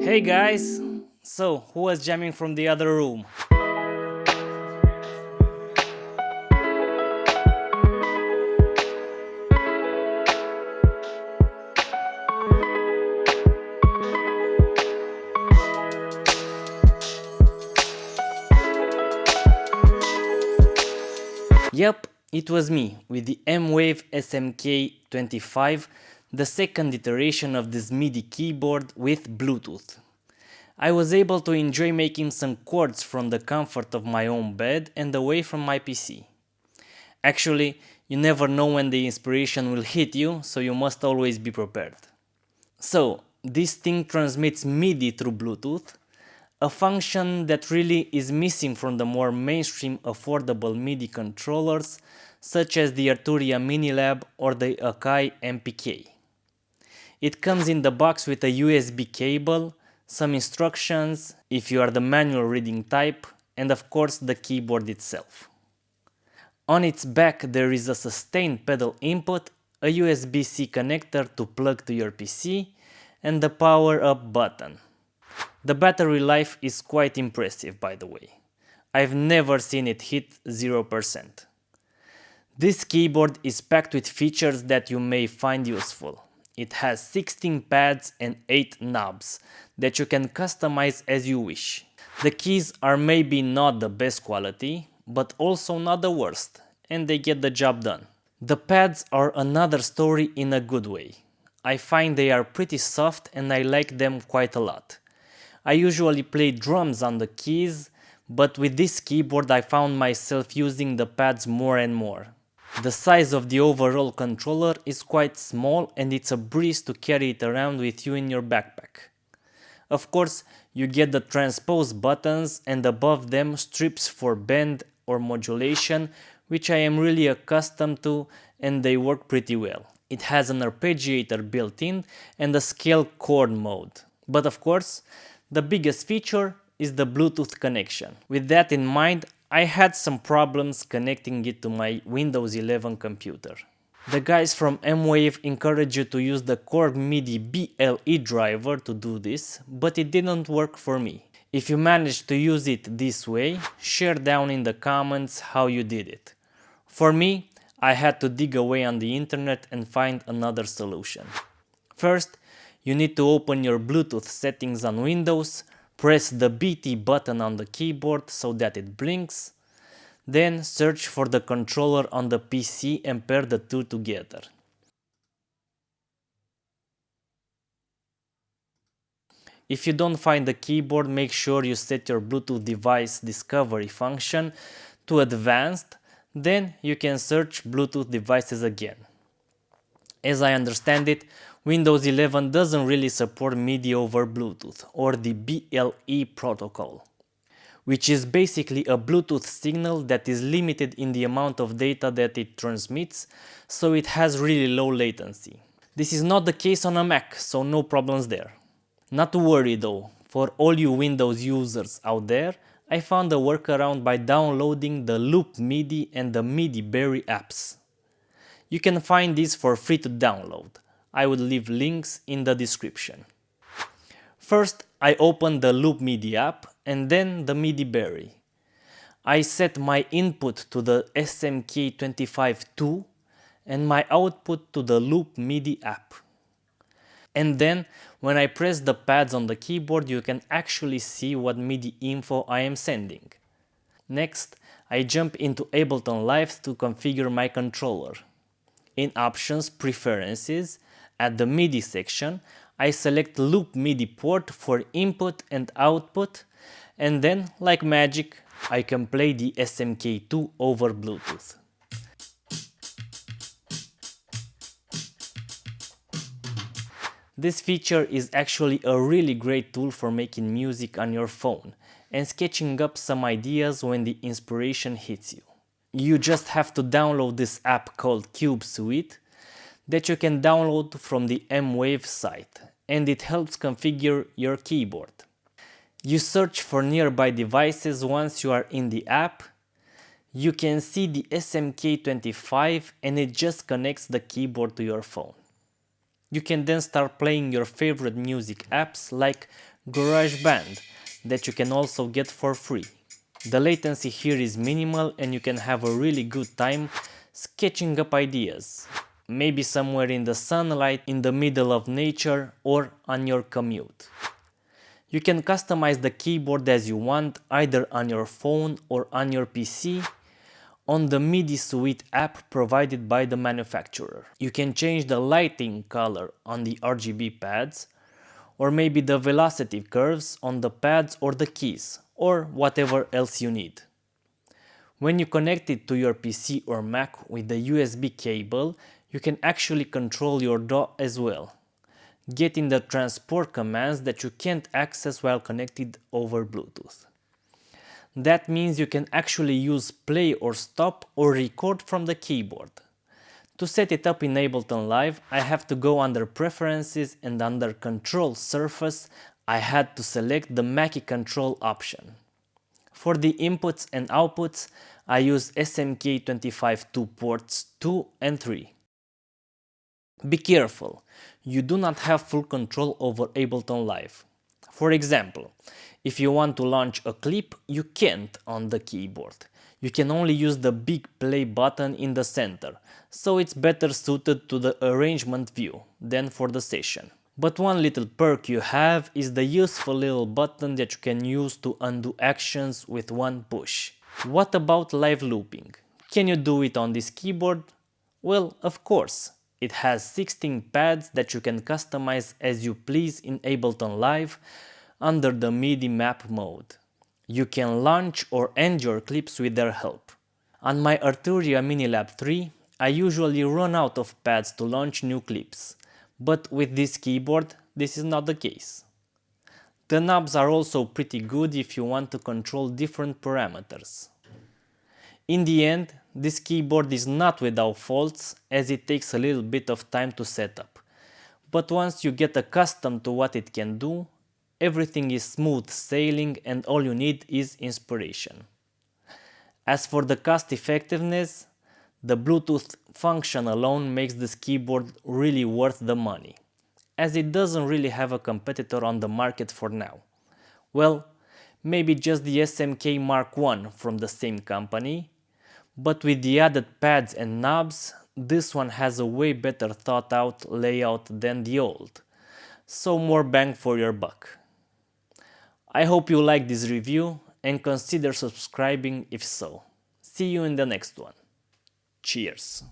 Hey guys! So, who was jamming from the other room? Yep, it was me with the M-Vave SMK25, the second iteration of this MIDI keyboard with Bluetooth. I was able to enjoy making some chords from the comfort of my own bed and away from my PC. Actually, you never know when the inspiration will hit you, so you must always be prepared. So, this thing transmits MIDI through Bluetooth, a function that really is missing from the more mainstream affordable MIDI controllers such as the Arturia Minilab or the Akai MPK. It comes in the box with a USB cable, some instructions if you are the manual reading type, and of course the keyboard itself. On its back there is a sustained pedal input, a USB-C connector to plug to your PC, and the power up button. The battery life is quite impressive, by the way. I've never seen it hit 0%. This keyboard is packed with features that you may find useful. It has 16 pads and 8 knobs that you can customize as you wish. The keys are maybe not the best quality, but also not the worst, and they get the job done. The pads are another story in a good way. I find they are pretty soft and I like them quite a lot. I usually play drums on the keys, but with this keyboard I found myself using the pads more and more. The size of the overall controller is quite small and it's a breeze to carry it around with you in your backpack. Of course, you get the transpose buttons and above them strips for bend or modulation, which I am really accustomed to, and they work pretty well. It has an arpeggiator built in and a scale chord mode. But of course, the biggest feature is the Bluetooth connection. With that in mind, I had some problems connecting it to my Windows 11 computer. The guys from M-Vave encourage you to use the Korg MIDI BLE driver to do this, but it didn't work for me. If you managed to use it this way, share down in the comments how you did it. For me, I had to dig away on the internet and find another solution. First, you need to open your Bluetooth settings on Windows, press the BT button on the keyboard so that it blinks, then search for the controller on the PC and pair the two together. If you don't find the keyboard, make sure you set your Bluetooth device discovery function to advanced, then you can search Bluetooth devices again. As I understand it, Windows 11 doesn't really support MIDI over Bluetooth or the BLE protocol, which is basically a Bluetooth signal that is limited in the amount of data that it transmits, so it has really low latency. This is not the case on a Mac, so no problems there. Not to worry though, for all you Windows users out there, I found a workaround by downloading the Loop MIDI and the MIDI Berry apps. You can find these for free to download. I will leave links in the description. First, I opened the Loop MIDI app and then the MIDI Berry. I set my input to the SMK25 and my output to the Loop MIDI app. And then, when I press the pads on the keyboard, you can actually see what MIDI info I am sending. Next, I jump into Ableton Live to configure my controller. In Options Preferences, at the MIDI section, I select Loop MIDI port for input and output, and then, like magic, I can play the SMK2 over Bluetooth. This feature is actually a really great tool for making music on your phone and sketching up some ideas when the inspiration hits you. You just have to download this app called Cube Suite that you can download from the M-Vave site, and it helps configure your keyboard. You search for nearby devices once you are in the app. You can see the SMK25 and it just connects the keyboard to your phone. You can then start playing your favorite music apps like GarageBand that you can also get for free. The latency here is minimal and you can have a really good time sketching up ideas. Maybe somewhere in the sunlight, in the middle of nature, or on your commute. You can customize the keyboard as you want, either on your phone or on your PC, on the MIDI Suite app provided by the manufacturer. You can change the lighting color on the RGB pads, or maybe the velocity curves on the pads or the keys, or whatever else you need. When you connect it to your PC or Mac with the USB cable, you can actually control your DAW as well, getting the transport commands that you can't access while connected over Bluetooth. That means you can actually use play or stop or record from the keyboard. To set it up in Ableton Live, I have to go under Preferences, and under Control Surface, I had to select the Mackie Control option. For the inputs and outputs, I use SMK25 2 ports 2 and 3. Be careful, you do not have full control over Ableton Live. For example, if you want to launch a clip, you can't on the keyboard. You can only use the big play button in the center, so it's better suited to the arrangement view than for the session. But one little perk you have is the useful little button that you can use to undo actions with one push. What about live looping? Can you do it on this keyboard? Well, of course. It has 16 pads that you can customize as you please in Ableton Live under the MIDI map mode. You can launch or end your clips with their help. On my Arturia Minilab 3, I usually run out of pads to launch new clips, but with this keyboard this is not the case. The knobs are also pretty good if you want to control different parameters. In the end, this keyboard is not without faults, as it takes a little bit of time to set up. But once you get accustomed to what it can do, everything is smooth sailing and all you need is inspiration. As for the cost effectiveness, the Bluetooth function alone makes this keyboard really worth the money, as it doesn't really have a competitor on the market for now. Well, maybe just the SMK Mark I from the same company, but with the added pads and knobs, this one has a way better thought out layout than the old, so more bang for your buck. I hope you like this review and consider subscribing if so. See you in the next one. Cheers!